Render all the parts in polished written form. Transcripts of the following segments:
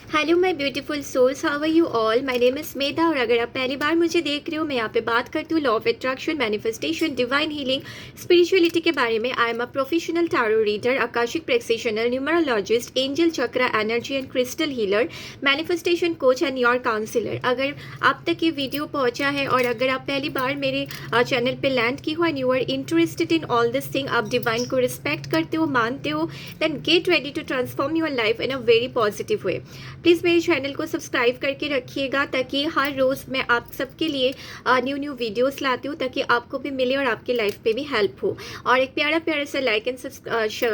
Hello my beautiful souls, how are you all. My name is Medha और अगर आप पहली बार मुझे देख रहे हो, मैं यहाँ पे बात करती हूँ law of attraction, manifestation, divine healing, spirituality के बारे में। I am a professional tarot reader, akashic practitioner, numerologist, angel chakra energy and crystal healer, manifestation coach and your counsellor. अगर आप तक ये वीडियो पहुँचा है और अगर आप पहली बार मेरे चैनल पर लैंड की हो and you are interested in all this thing, आप डिवाइन को रिस्पेक्ट करते हो, मानते हो, then get ready to transform your life in a very positive way. Please मेरे चैनल को सब्सक्राइब करके रखिएगा ताकि हर रोज़ मैं आप सबके लिए न्यू न्यू वीडियोस लाती हूँ ताकि आपको भी मिले और आपकी लाइफ पे भी हेल्प हो। और एक प्यारा प्यारा सा लाइक एंड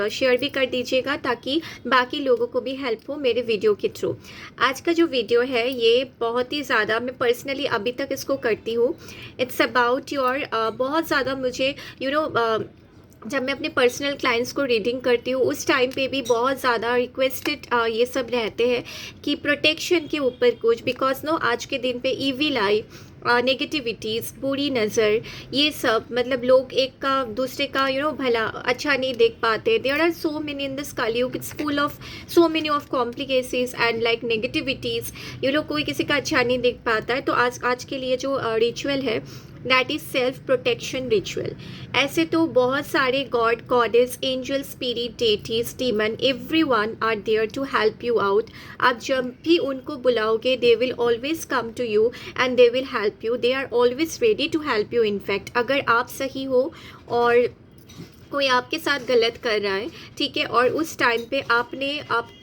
शेयर भी कर दीजिएगा ताकि बाकी लोगों को भी हेल्प हो मेरे वीडियो के थ्रू। आज का जो वीडियो है ये बहुत ही ज़्यादा मैं पर्सनली अभी तक इसको करती हूँ। इट्स अबाउट योर बहुत ज़्यादा मुझे जब मैं अपने पर्सनल क्लाइंट्स को रीडिंग करती हूँ उस टाइम पे भी बहुत ज़्यादा रिक्वेस्टेड ये सब रहते हैं कि प्रोटेक्शन के ऊपर कुछ, बिकॉज नो आज के दिन पे ईविल आई, नेगेटिविटीज़, बुरी नज़र, ये सब मतलब लोग एक का दूसरे का भला अच्छा नहीं देख पाते। There are so many in this Kalyug, it's full of so many of complicacies and like negativities. कोई किसी का अच्छा नहीं देख पाता है। तो आज के लिए जो रिचुअल है that is self protection ritual. ऐसे तो बहुत सारे god, goddess, angel, spirit, deities, demon, everyone are there to help you out. आप जब भी उनको बुलाओगे they will always come to you and they will help you. They are always ready to help you. In fact अगर आप सही हो और कोई आपके साथ गलत कर रहा है, ठीक है, और उस टाइम पे आप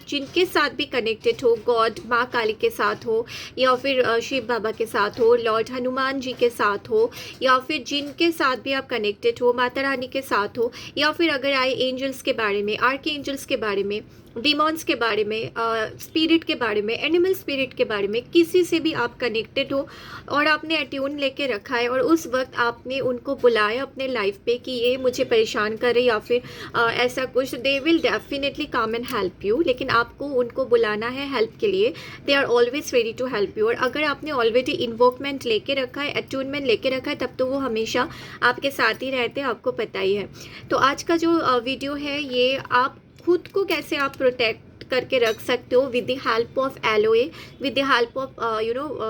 जिनके साथ भी कनेक्टेड हो, गॉड माँ काली के साथ हो या फिर शिव बाबा के साथ हो, लॉर्ड हनुमान जी के साथ हो, या फिर जिनके साथ भी आप कनेक्टेड हो, माता रानी के साथ हो, या फिर अगर आए एंजल्स के बारे में, आर्क एंजल्स के बारे में, डिमॉन्स के बारे में, स्पिरिट के बारे में, एनिमल स्पिरिट के बारे में, किसी से भी आप कनेक्टेड हो और आपने अट्यून लेके रखा है और उस वक्त आपने उनको बुलाया अपने लाइफ पे कि ये मुझे परेशान करे या फिर ऐसा कुछ, they will definitely come and help you. लेकिन आपको उनको बुलाना है हेल्प के लिए। They are always ready to help you. और अगर आपने ऑलरेडी इन्वोकमेंट लेके रखा है, अट्यूनमेंट लेके रखा है, तब तो वो हमेशा आपके साथ ही रहते हैं, आपको पता ही है। तो आज का जो वीडियो है ये आप खुद को कैसे आप प्रोटेक्ट करके रख सकते हो with the help of alloy, with the help of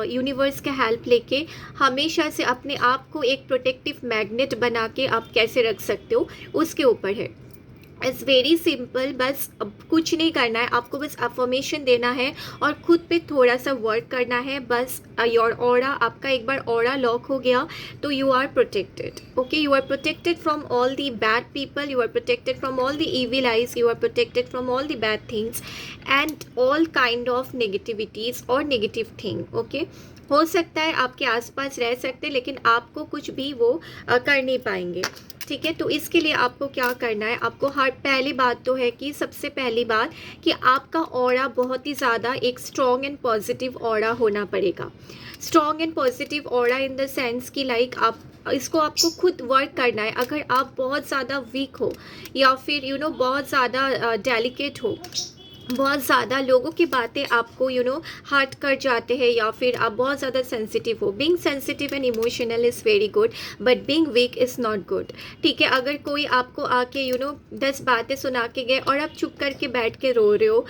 universe का हेल्प लेके हमेशा से अपने आप को एक प्रोटेक्टिव मैग्नेट बना के आप कैसे रख सकते हो उसके ऊपर है। It's very simple. बस अब कुछ नहीं करना है, आपको बस अफर्मेशन देना है और खुद पे थोड़ा सा वर्क करना है। बस योर ऑरा, आपका एक बार ऑरा लॉक हो गया तो you are protected. Okay, you are protected from all the bad people, you are protected from all the evil eyes, you are protected from all the bad things and all kind of negativities और negative thing. Okay, हो सकता है आपके आसपास रह सकते लेकिन आपको कुछ भी वो कर नहीं पाएंगे, ठीक है। तो इसके लिए आपको क्या करना है, आपको हर पहली बात तो है कि सबसे पहली बात कि आपका ऑरा बहुत ही ज़्यादा एक स्ट्रॉन्ग एंड पॉजिटिव ऑरा होना पड़ेगा। Strong and positive aura in the sense कि लाइक आप इसको आपको खुद वर्क करना है। अगर आप बहुत ज़्यादा वीक हो या फिर बहुत ज़्यादा डेलिकेट हो, बहुत ज़्यादा लोगों की बातें आपको हर्ट कर जाते हैं या फिर आप बहुत ज़्यादा सेंसिटिव हो, being sensitive and emotional is very good but being weak is not good, ठीक है। अगर कोई आपको आके 10 बातें सुना के गए और आप चुप करके बैठ के रो रहे हो,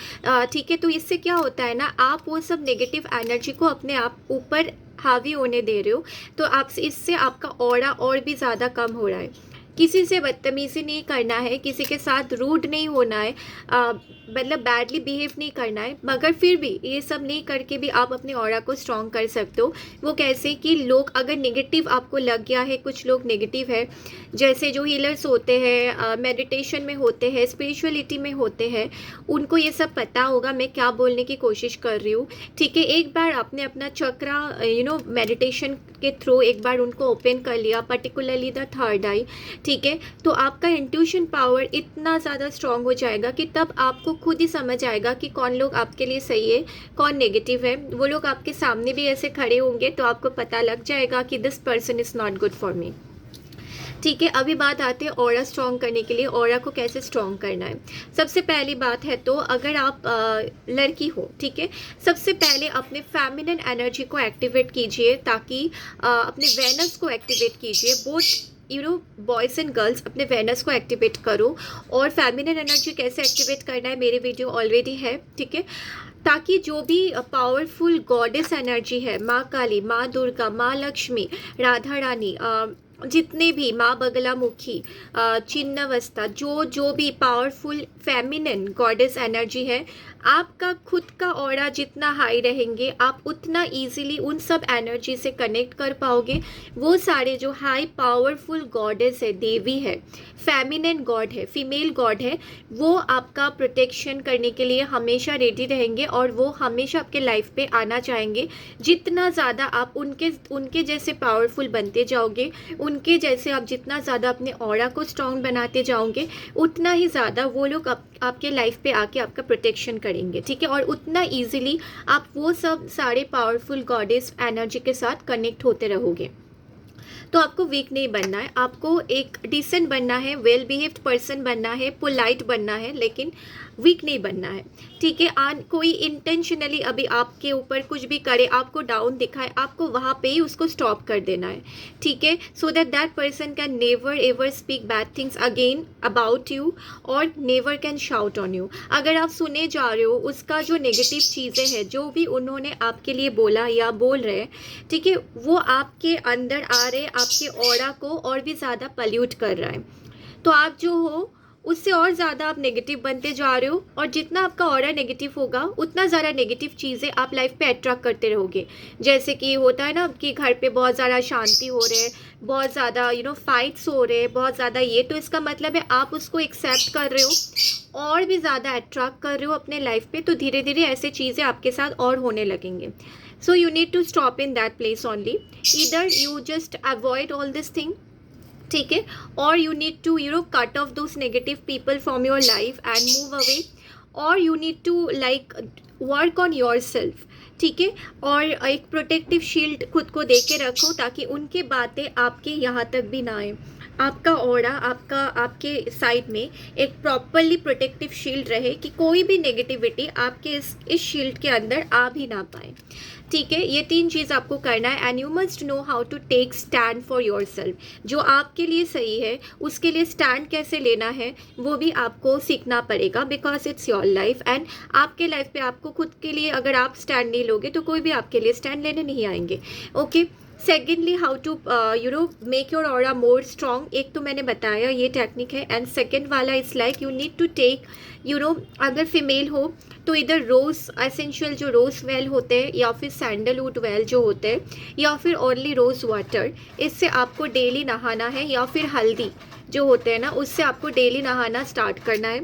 ठीक है, तो इससे क्या होता है ना, आप वो सब नेगेटिव एनर्जी को अपने आप ऊपर हावी होने दे रहे हो। तो आप इससे आपका ऑरा और भी ज़्यादा कम हो रहा है। किसी से बदतमीज़ी नहीं करना है, किसी के साथ रूड नहीं होना है, मतलब बैडली बिहेव नहीं करना है। मगर फिर भी ये सब नहीं करके भी आप अपने ऑरा को स्ट्रॉन्ग कर सकते हो। वो कैसे कि लोग अगर नेगेटिव आपको लग गया है, कुछ लोग नेगेटिव है, जैसे जो हीलर्स होते हैं, मेडिटेशन में होते हैं, स्पिरिचुअलिटी में होते हैं, उनको ये सब पता होगा मैं क्या बोलने की कोशिश कर रही हूँ, ठीक है। एक बार आपने अपना चक्रा मेडिटेशन के थ्रू एक बार उनको ओपन कर लिया, पर्टिकुलरली द थर्ड आई, ठीक है, तो आपका इंट्यूशन पावर इतना ज़्यादा स्ट्रॉन्ग हो जाएगा कि तब आपको खुद ही समझ आएगा कि कौन लोग आपके लिए सही है, कौन नेगेटिव है। वो लोग आपके सामने भी ऐसे खड़े होंगे तो आपको पता लग जाएगा कि this person is not good for me, ठीक है। अभी बात आती है ऑरा स्ट्रॉन्ग करने के लिए, ऑरा को कैसे स्ट्रॉन्ग करना है। सबसे पहली बात है तो अगर आप लड़की हो, ठीक है, सबसे पहले अपने फेमिनिन एनर्जी को एक्टिवेट कीजिए, ताकि अपने वेनस को एक्टिवेट कीजिए। बोथ बॉयज़ एंड गर्ल्स अपने वेनस को एक्टिवेट करो। और फेमिनिन एनर्जी कैसे एक्टिवेट करना है मेरी वीडियो ऑलरेडी है, ठीक है। ताकि जो भी पावरफुल गॉडेस एनर्जी है, माँ काली, माँ दुर्गा, माँ लक्ष्मी, राधा रानी, जितने भी, माँ बगलामुखी, चिन्नवस्ता, जो जो भी पावरफुल फेमिनिन गॉडेस एनर्जी है, आपका खुद का ऑरा जितना हाई रहेंगे, आप उतना इजीली उन सब एनर्जी से कनेक्ट कर पाओगे। वो सारे जो हाई पावरफुल गॉडेस है, देवी है, फेमिनिन गॉड है, फीमेल गॉड है, वो आपका प्रोटेक्शन करने के लिए हमेशा रेडी रहेंगे और वो हमेशा आपके लाइफ पे आना चाहेंगे। जितना ज़्यादा आप उनके उनके जैसे पावरफुल बनते जाओगे, उनके जैसे आप जितना ज़्यादा अपने ऑरा को स्ट्रॉन्ग बनाते जाओगे, उतना ही ज़्यादा वो लोग आपके लाइफ पे आके आपका प्रोटेक्शन करेंगे, ठीक है। और उतना इजीली आप वो सब सारे पावरफुल गॉडेस एनर्जी के साथ कनेक्ट होते रहोगे। तो आपको वीक नहीं बनना है, आपको एक डिसेंट बनना है, वेल बिहेव्ड पर्सन बनना है, पोलाइट बनना है, लेकिन वीक नहीं बनना है, ठीक है। कोई इंटेंशनली अभी आपके ऊपर कुछ भी करे, आपको डाउन दिखाए, आपको वहाँ पे ही उसको स्टॉप कर देना है, ठीक है। So that that person can never ever speak bad things again about you और never can shout on you. अगर आप सुने जा रहे हो उसका जो नेगेटिव चीज़ें हैं, जो भी उन्होंने आपके लिए बोला या बोल रहे हैं, ठीक है, वो आपके अंदर आ रहे, आपके ऑरा को और भी ज़्यादा पल्यूट कर रहा है। तो आप जो हो उससे और ज़्यादा आप नेगेटिव बनते जा रहे हो, और जितना आपका ऑरा नेगेटिव होगा उतना ज़्यादा नेगेटिव चीज़ें आप लाइफ पे अट्रैक्ट करते रहोगे। जैसे कि होता है ना कि घर पे बहुत ज़्यादा शांति हो रहे हैं, बहुत ज़्यादा फाइट्स हो रहे हैं, बहुत ज़्यादा ये, तो इसका मतलब है आप उसको एक्सेप्ट कर रहे हो और भी ज़्यादा अट्रैक्ट कर रहे हो अपने लाइफ पे। तो धीरे धीरे ऐसे चीज़ें आपके साथ और होने लगेंगे। So you need to stop in that place only. Either you just avoid all this thing, ठीक है, और you need to cut off those negative people from your life and move away, or you need to like work on yourself, ठीक है। और एक protective shield खुद को दे के रखो ताकि उनके बातें आपके यहाँ तक भी ना आए। आपका ऑरा, आपके साइड में एक प्रॉपरली प्रोटेक्टिव शील्ड रहे कि कोई भी नेगेटिविटी आपके इस शील्ड के अंदर आ भी ना पाए, ठीक है। ये 3 चीज़ आपको करना है। And you must know how to take stand for yourself. जो आपके लिए सही है उसके लिए स्टैंड कैसे लेना है वो भी आपको सीखना पड़ेगा, because it's your life. And आपके लाइफ पे आपको खुद के लिए अगर आप स्टैंड नहीं लोगे तो कोई भी आपके लिए स्टैंड लेने नहीं आएंगे, okay. Secondly, how to make your aura more strong, एक तो मैंने बताया ये टेक्निक है। एंड सेकेंड वाला is like you need to take अगर फीमेल हो तो इधर रोज़ एसेंशियल जो रोज़ वेल होते हैं या फिर सैंडलवुड वेल जो होते हैं या फिर ओनली रोज़ वाटर, इससे आपको डेली नहाना है, या फिर हल्दी जो होते हैं ना उससे आपको डेली नहाना स्टार्ट करना है।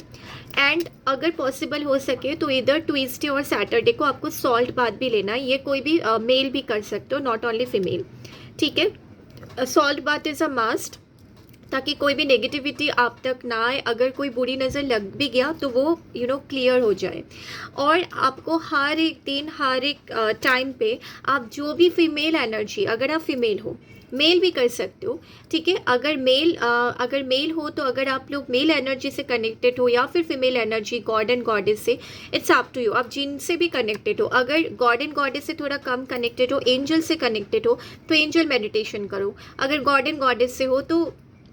एंड अगर पॉसिबल हो सके तो इधर ट्यूसडे और सैटरडे को आपको सॉल्ट बाथ भी लेना है। ये कोई भी मेल भी कर सकते हो, नॉट ओनली फीमेल, ठीक है। Salt bath is a must, ताकि कोई भी नेगेटिविटी आप तक ना आए। अगर कोई बुरी नज़र लग भी गया तो वो क्लियर हो जाए। और आपको हर एक दिन, हर एक टाइम पे आप जो भी फीमेल एनर्जी, अगर आप फीमेल हो, मेल भी कर सकते हो, ठीक है। अगर मेल हो तो अगर आप लोग मेल एनर्जी से कनेक्टेड हो या फिर female energy God and goddess से, इट्स अप टू यू, आप जिनसे भी कनेक्टेड हो। अगर गॉड एंड गॉडेस से थोड़ा कम कनेक्टेड हो, एंजल से कनेक्टेड हो तो एंजल मेडिटेशन करो। अगर गॉड एंड गॉडेस से हो तो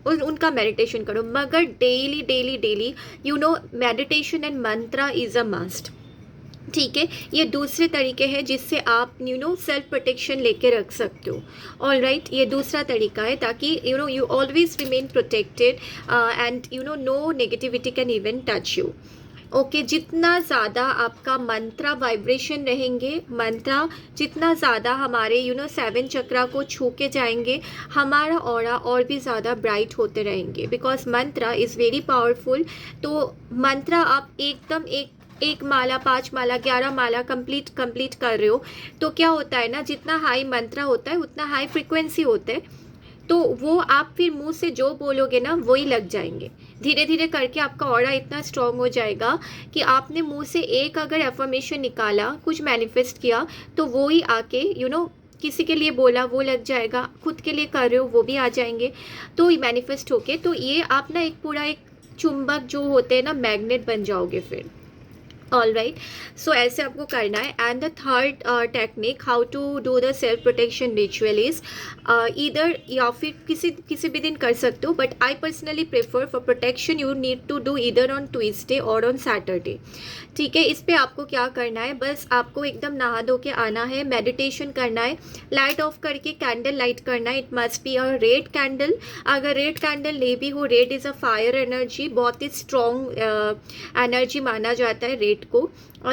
उनका मेडिटेशन करो। मगर daily daily daily meditation and Mantra is a must, ठीक है। ये दूसरे तरीके हैं जिससे आप सेल्फ प्रोटेक्शन लेके रख सकते हो, ऑल राइट। ये दूसरा तरीका है ताकि you always remain protected and no negativity can even touch you, okay. जितना ज़्यादा आपका मंत्रा वाइब्रेशन रहेंगे, मंत्रा जितना ज़्यादा हमारे 7 चक्रा को छू के जाएंगे, हमारा ऑरा और भी ज़्यादा ब्राइट होते रहेंगे, because Mantra is very powerful. तो मंत्रा आप एकदम एक माला, 5 माला, 11 माला कंप्लीट कर रहे हो तो क्या होता है ना, जितना हाई मंत्रा होता है उतना हाई फ्रिक्वेंसी होता है, तो वो आप फिर मुंह से जो बोलोगे ना वही लग जाएंगे। धीरे धीरे करके आपका ऑरा इतना स्ट्रॉन्ग हो जाएगा कि आपने मुंह से एक अगर एफर्मेशन निकाला, कुछ मैनिफेस्ट किया, तो वो ही आके किसी के लिए बोला वो लग जाएगा, खुद के लिए कर रहे हो वो भी आ जाएंगे, तो मैनिफेस्ट होके। तो ये आप ना एक पूरा एक चुंबक जो होते हैं ना, मैग्नेट बन जाओगे फिर, ऑल राइट, सो ऐसे आपको करना है। And the third technique how to do the self protection ritual is either, या फिर किसी भी दिन कर सकते हो, but I personally prefer for protection you need to do either on Tuesday और ऑन सैटरडे। ठीक है, इस पे आपको क्या करना है, बस आपको एकदम नहा धो के आना है, मेडिटेशन करना है, लाइट ऑफ करके कैंडल लाइट करना है। It must be a red candle. अगर रेड कैंडल नहीं भी हो, red is a fire energy, बहुत ही स्ट्रॉन्ग एनर्जी माना जाता है रेड को।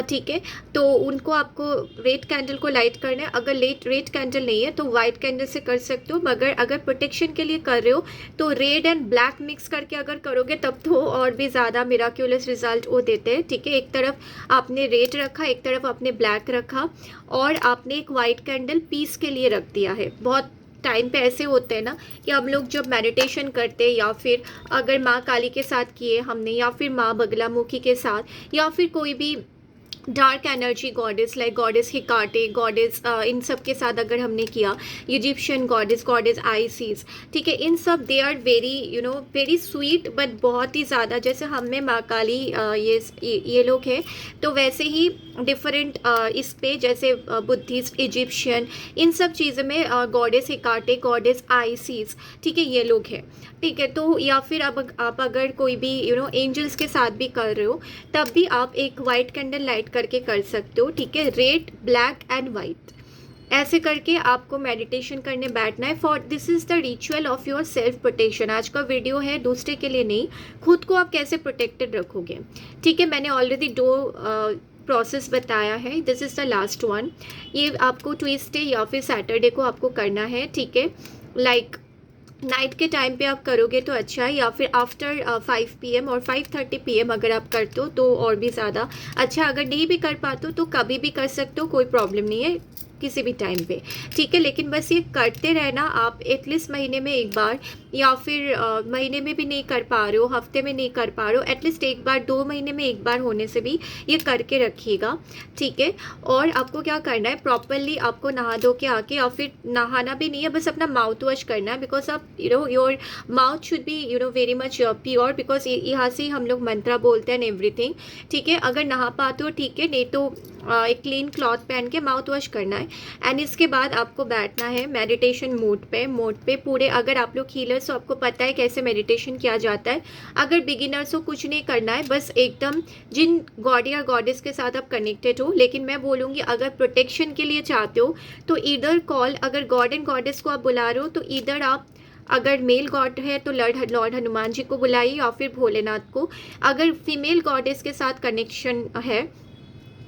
ठीक है, तो उनको आपको रेड कैंडल को लाइट करना है। अगर रेड कैंडल नहीं है तो वाइट कैंडल से कर सकते हो, मगर अगर प्रोटेक्शन के लिए कर रहे हो तो रेड एंड ब्लैक मिक्स करके अगर करोगे तब तो और भी ज़्यादा मिराक्युलस रिजल्ट वो देते हैं। ठीक है, एक तरफ आपने रेड रखा, एक तरफ आपने ब्लैक रखा, और आपने एक वाइट कैंडल पीस के लिए रख दिया है। बहुत टाइम पे ऐसे होते हैं ना कि हम लोग जब मेडिटेशन करते हैं, या फिर अगर माँ काली के साथ किए हमने, या फिर माँ बगलामुखी के साथ, या फिर कोई भी dark energy goddess like goddess Hecate, goddess इन सब के साथ अगर हमने किया, इजिप्शियन गॉडेस आइसिस, ठीक है, इन सब they are very very sweet, but बहुत ही ज़्यादा, जैसे हम में माँ काली ये लोग हैं, तो वैसे ही डिफरेंट इस पे, जैसे बुद्धिस्ट, इजिप्शियन, इन सब चीज़ों में गॉडेस हिकाटे, गॉडेस आइसिस, ठीक है, ये लोग हैं। ठीक है, तो या फिर अब आप अगर कोई भी एंजल्स के साथ भी कर रहे हो, तब भी आप एक वाइट कैंडल लाइट करके कर सकते हो। ठीक है, रेड, ब्लैक एंड वाइट, ऐसे करके आपको मेडिटेशन करने बैठना है। For this is the ritual of your self protection. आज का वीडियो है दूसरे के लिए नहीं, खुद को आप कैसे प्रोटेक्टेड रखोगे। ठीक है, मैंने ऑलरेडी 2 प्रोसेस बताया है, this is the last one. ये आपको ट्यूसडे या फिर सैटरडे को आपको करना है। ठीक है, लाइक नाइट के टाइम पे आप करोगे तो अच्छा है, या फिर आफ्टर 5 PM और 5:30 PM अगर आप करते हो तो और भी ज़्यादा अच्छा। अगर नहीं भी कर पाते हो तो कभी भी कर सकते हो, कोई प्रॉब्लम नहीं है, किसी भी टाइम पे। ठीक है, लेकिन बस ये करते रहना आप एटलीस्ट महीने में एक बार, या फिर महीने में भी नहीं कर पा रहे हो, हफ्ते में नहीं कर पा रहे हो, एटलीस्ट एक बार, 2 महीने में एक बार होने से भी ये करके रखिएगा। ठीक है, और आपको क्या करना है, प्रॉपरली आपको नहा धो के आके, या फिर नहाना भी नहीं है, बस अपना माउथ वॉश करना है, बिकॉज आप your mouth should be very much pure, because यहाँ से हम लोग मंत्रा बोलते हैं एवरीथिंग। ठीक है, अगर नहा पाते हो ठीक है, नहीं तो एक क्लीन क्लॉथ पहन के माउथ वॉश करना है। एंड इसके बाद आपको बैठना है मेडिटेशन मोड पे पूरे। अगर आप लोग हीलर्स हो, आपको पता है कैसे मेडिटेशन किया जाता है। अगर बिगिनर्स हो, कुछ नहीं करना है, बस एकदम जिन गॉड या गॉडेस के साथ आप कनेक्टेड हो। लेकिन मैं बोलूँगी अगर प्रोटेक्शन के लिए चाहते हो तो ईदर कॉल, अगर गॉड एंड गॉडेस को आप बुला रहे हो तो ईदर आप, अगर मेल गॉड है तो लॉर्ड हनुमान जी को बुलाइए, या फिर भोलेनाथ को। अगर फीमेल गॉडेस के साथ कनेक्शन है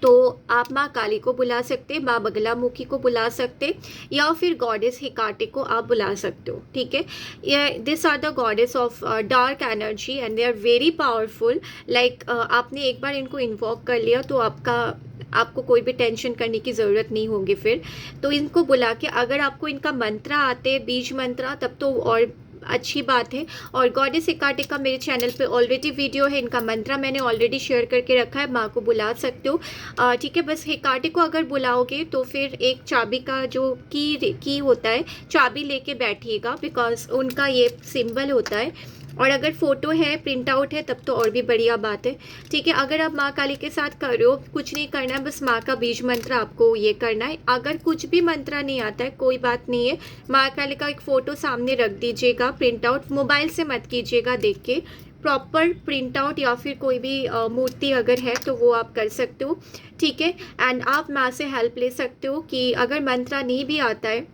तो आप माँ काली को बुला सकते, माँ बगलामुखी को बुला सकते, या फिर गॉडेस हिकाटे को आप बुला सकते हो। ठीक है, ये this are the goddess of dark energy and they are very powerful. Like आपने एक बार इनको इन्वॉक कर लिया तो आपको कोई भी टेंशन करने की ज़रूरत नहीं होगी फिर। तो इनको बुला के, अगर आपको इनका मंत्र आते, बीज मंत्र, तब तो और अच्छी बात है। और गॉडेस हिकाटे का मेरे चैनल पे ऑलरेडी वीडियो है, इनका मंत्र मैंने ऑलरेडी शेयर करके रखा है, माँ को बुला सकते हो। ठीक है, बस हिकाटे को अगर बुलाओगे तो फिर एक चाबी का जो की होता है, चाबी लेके बैठिएगा, बिकॉज उनका ये सिंबल होता है। और अगर फ़ोटो है, प्रिंट आउट है, तब तो और भी बढ़िया बात है। ठीक है, अगर आप माँ काली के साथ कर रहे हो, कुछ नहीं करना है, बस माँ का बीज मंत्र आपको ये करना है। अगर कुछ भी मंत्र नहीं आता है, कोई बात नहीं है, माँ काली का एक फ़ोटो सामने रख दीजिएगा, प्रिंट आउट, मोबाइल से मत कीजिएगा, देख के प्रॉपर प्रिंट आउट, या फिर कोई भी मूर्ति अगर है तो वो आप कर सकते हो। ठीक है, एंड आप माँ से हेल्प ले सकते हो कि अगर मंत्र नहीं भी आता है,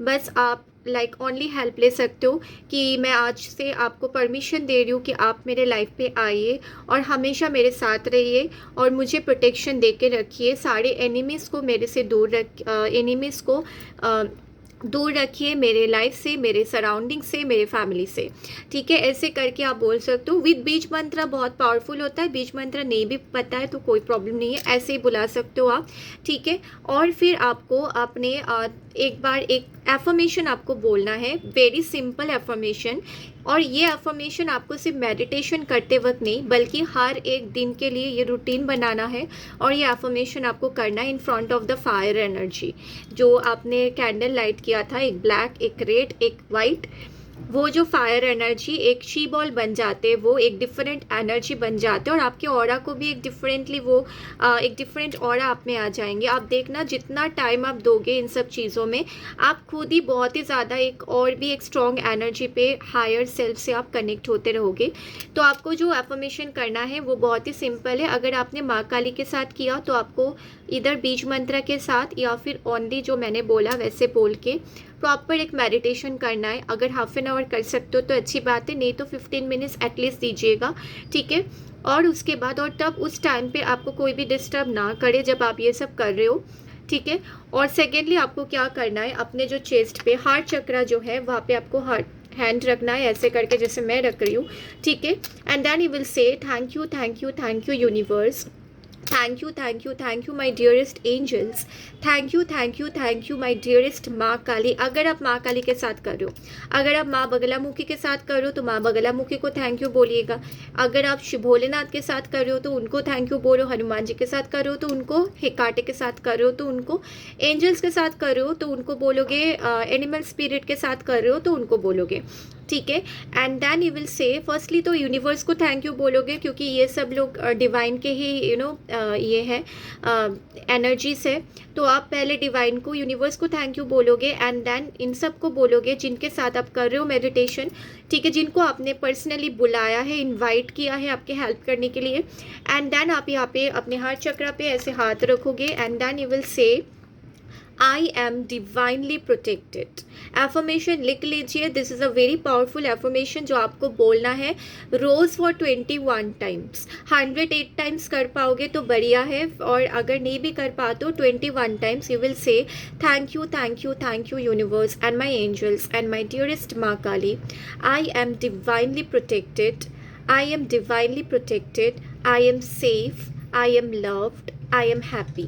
बस आप लाइक ओनली हेल्प ले सकते हो कि मैं आज से आपको परमिशन दे रही हूँ कि आप मेरे लाइफ पे आइए और हमेशा मेरे साथ रहिए और मुझे प्रोटेक्शन दे के रखिए। सारे एनिमीज़ को मेरे से दूर रखिए, मेरे लाइफ से, मेरे सराउंडिंग से, मेरे फैमिली से। ठीक है, ऐसे करके आप बोल सकते हो। विद बीज मंत्र बहुत पावरफुल होता है, बीज मंत्र नहीं भी पता है तो कोई प्रॉब्लम नहीं है, ऐसे ही बुला सकते हो आप। ठीक है, और फिर आपको अपने एक बार एक एफर्मेशन आपको बोलना है, वेरी सिंपल एफर्मेशन। और ये एफर्मेशन आपको सिर्फ मेडिटेशन करते वक्त नहीं, बल्कि हर एक दिन के लिए ये रूटीन बनाना है। और ये एफर्मेशन आपको करना है in front of the fire energy, जो आपने कैंडल लाइट किया था, एक ब्लैक, एक रेड, एक वाइट। वो जो फायर एनर्जी एक शी बॉल बन जाते हैं, वो एक डिफरेंट एनर्जी बन जाते हैं और आपके ऑरा को भी एक डिफरेंटली वो एक डिफरेंट ऑरा आप में आ जाएंगे। आप देखना जितना टाइम आप दोगे इन सब चीज़ों में, आप खुद ही बहुत ही ज़्यादा एक और भी एक स्ट्रॉन्ग एनर्जी पे हायर सेल्फ से आप कनेक्ट होते रहोगे। तो आपको जो एफर्मेशन करना है वो बहुत ही सिंपल है। अगर आपने माँ काली के साथ किया तो आपको इधर बीज मंत्र के साथ या फिर ओनली जो मैंने बोला वैसे बोल के प्रॉपर एक मेडिटेशन करना है। अगर हाफ एन आवर कर सकते हो तो अच्छी बात है, नहीं तो 15 मिनट्स एटलीस्ट दीजिएगा, ठीक है। और उसके बाद और तब उस टाइम पे आपको कोई भी डिस्टर्ब ना करे जब आप ये सब कर रहे हो, ठीक है। और सेकेंडली आपको क्या करना है, अपने जो चेस्ट पे हार्ट चक्रा जो है वहाँ पे आपको हार्ट हैंड रखना है ऐसे करके जैसे मैं रख रही हूँ, ठीक है। And then you will say thank you thank you thank you universe, thank you thank you thank you my dearest angels, thank you thank you thank you my dearest माँ काली। अगर आप माँ काली के साथ कर रहे हो, अगर आप माँ बगलामुखी के साथ कर रहे हो तो माँ बगलामुखी को थैंक यू बोलिएगा। अगर आप भोलेनाथ के साथ कर रहे हो तो उनको थैंक यू बोलो। हनुमान जी के साथ कर रहे हो तो उनको, हेकाटे के साथ कर रहे हो तो उनको, एंजल्स के साथ कर रहे हो तो उनको बोलोगे, एनिमल स्पिरिट के साथ कर रहे हो तो उनको बोलोगे, ठीक है। And then you will say firstly तो यूनिवर्स को थैंक यू बोलोगे क्योंकि ये सब लोग डिवाइन के ही ये है एनर्जीज है। तो आप पहले डिवाइन को, यूनिवर्स को थैंक यू बोलोगे एंड देन इन सब को बोलोगे जिनके साथ आप कर रहे हो मेडिटेशन, ठीक है, जिनको आपने पर्सनली बुलाया है, इनवाइट किया है आपके हेल्प करने के लिए। एंड देन आप यहाँ पे अपने हार्ट चक्रा पे ऐसे हाथ रखोगे and then you will say I am divinely protected. Affirmation लिख लीजिए, this is a very powerful affirmation जो आपको बोलना है रोज़ फॉर 21 टाइम्स। 108 टाइम्स कर पाओगे तो बढ़िया है, और अगर नहीं भी कर पाते हो 21 times you will say thank you thank you thank you universe and my angels and my dearest माँ Kali, I am divinely protected, I am divinely protected, I am safe, I am loved, I am happy.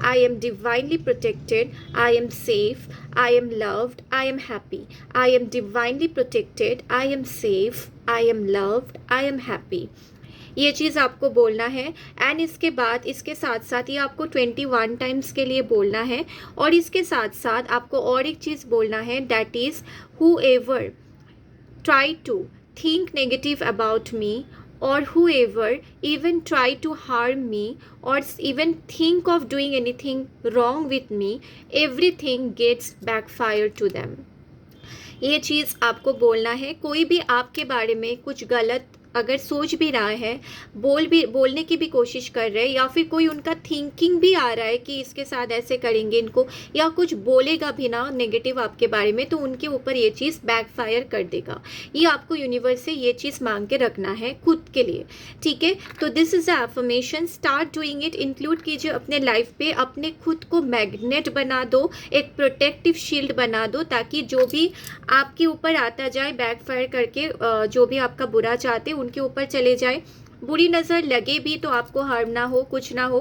I am divinely protected, I am safe, I am loved, I am happy. I am divinely protected, I am safe, I am loved, I am happy. ये चीज़ आपको बोलना है। And इसके बाद इसके साथ साथ ये आपको 21 टाइम्स के लिए बोलना है, और इसके साथ साथ आपको और एक चीज़ बोलना है, that is whoever try to think negative about me or whoever even try to harm me or even think of doing anything wrong with me, everything gets backfire to them. ये चीज़ आपको बोलना है। कोई भी आपके बारे में कुछ गलत अगर सोच भी रहा है, बोलने की भी कोशिश कर रहे हैं, या फिर कोई उनका थिंकिंग भी आ रहा है कि इसके साथ ऐसे करेंगे इनको, या कुछ बोलेगा भी ना नेगेटिव आपके बारे में, तो उनके ऊपर ये चीज़ बैकफायर कर देगा। ये आपको यूनिवर्स से ये चीज़ मांग के रखना है खुद के लिए, ठीक है। तो this is a affirmation, start doing it, include कीजिए अपने लाइफ पे, अपने खुद को मैग्नेट बना दो, एक प्रोटेक्टिव शील्ड बना दो, ताकि जो भी आपके ऊपर आता जाए बैकफायर करके, जो भी आपका बुरा चाहते उनके ऊपर चले जाए। बुरी नज़र लगे भी तो आपको हार्म ना हो, कुछ ना हो,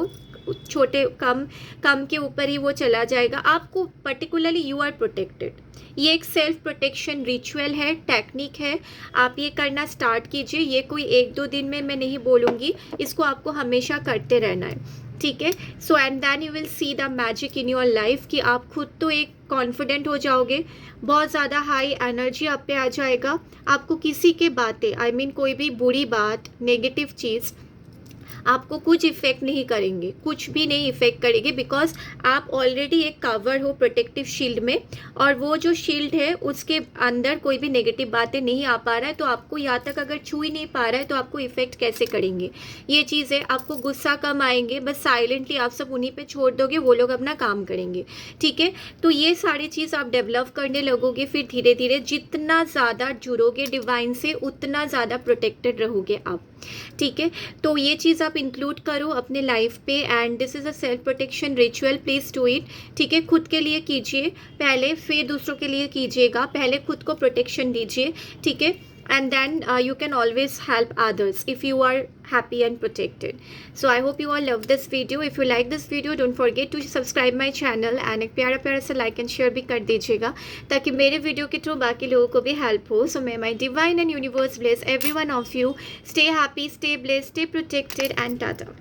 छोटे कम के ऊपर ही वो चला जाएगा। आपको पर्टिकुलरली यू आर प्रोटेक्टेड। ये एक सेल्फ प्रोटेक्शन रिचुअल है, टेक्निक है, आप ये करना स्टार्ट कीजिए। ये कोई 1-2 दिन में मैं नहीं बोलूँगी, इसको आपको हमेशा करते रहना है, ठीक है। So and then you will see the magic in your life कि आप खुद तो एक कॉन्फिडेंट हो जाओगे, बहुत ज़्यादा हाई एनर्जी आप पे आ जाएगा। आपको किसी के बातें, आई मीन कोई भी बुरी बात, नेगेटिव चीज़ आपको कुछ इफ़ेक्ट नहीं करेंगे, कुछ भी नहीं इफ़ेक्ट करेंगे, बिकॉज आप ऑलरेडी एक कवर हो प्रोटेक्टिव शील्ड में, और वो जो शील्ड है उसके अंदर कोई भी नेगेटिव बातें नहीं आ पा रहा है, तो आपको यहाँ तक अगर छू ही नहीं पा रहा है तो आपको इफ़ेक्ट कैसे करेंगे। ये चीज़ है, आपको गुस्सा कम आएंगे, बस साइलेंटली आप सब उन्हीं पे छोड़ दोगे, वो लोग अपना काम करेंगे, ठीक है। तो ये सारी चीज़ आप डेवलप करने लगोगे, फिर धीरे धीरे जितना ज़्यादा जुड़ोगे डिवाइन से उतना ज़्यादा प्रोटेक्टेड रहोगे आप, ठीक है। तो ये चीज़ आप इंक्लूड करो अपने लाइफ पे, and this is a self protection ritual, please do it, ठीक है। खुद के लिए कीजिए पहले, फिर दूसरों के लिए कीजिएगा, पहले खुद को प्रोटेक्शन दीजिए, ठीक है। and then you can always help others if you are happy and protected. So I hope you all love this video. If you like this video, don't forget to subscribe my channel and एक प्यारा प्यारा सा like and share भी कर दीजिएगा, ताकि मेरे video के थ्रू बाकी लोगों को भी हेल्प हो. So may my divine and universe bless every one of you. Stay happy, stay blessed, stay protected, and tata.